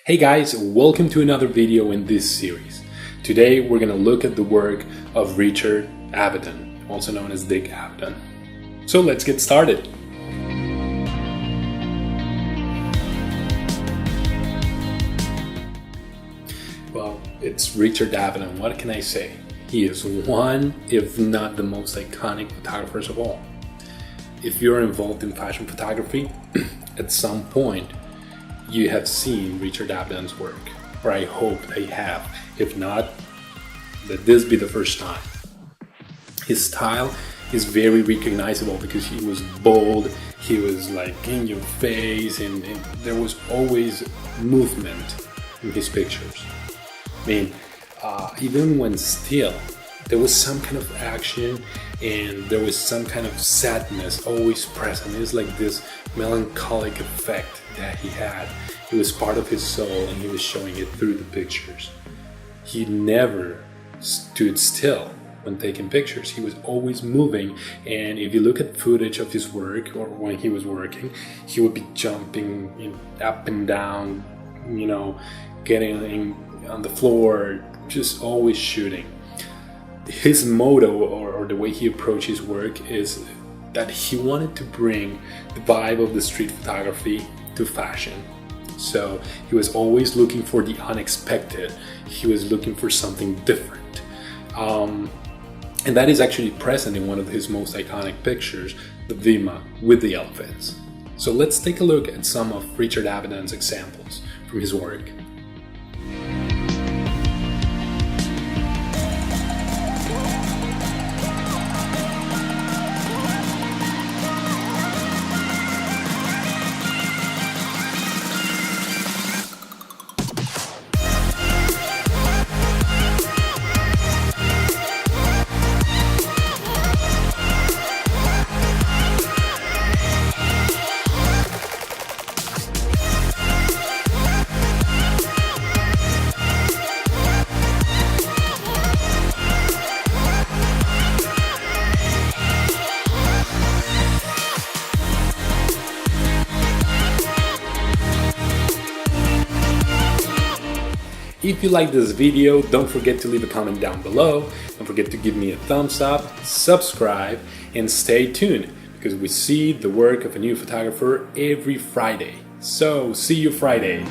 Hey guys, welcome to another video in this series. Today we're going to look at the work of Richard Avedon, also known as Dick Avedon. So let's get started. Well, it's Richard Avedon. What can I say? He is one, if not the most iconic photographers of all. If you're involved in fashion photography, at some point you have seen Richard Avedon's work, or I hope that you have. If not, let this be the first time. His style is very recognizable because he was bold, he was like in your face, and there was always movement in his pictures. I mean, even when still, there was some kind of action and there was some kind of sadness always present. It's like this melancholic effect that he had. It was part of his soul and he was showing it through the pictures. He never stood still when taking pictures. He was always moving, and if you look at footage of his work or when he was working, he would be jumping up and down, getting on the floor, just always shooting. His motto or the way he approached his work is that he wanted to bring the vibe of the street photography to fashion. So he was always looking for the unexpected. He was looking for something different. And that is actually present in one of his most iconic pictures, the Vima with the elephants. So let's take a look at some of Richard Avedon's examples from his work. If you like this video, don't forget to leave a comment down below. Don't forget to give me a thumbs up, subscribe, and stay tuned because we see the work of a new photographer every Friday. So, see you Friday.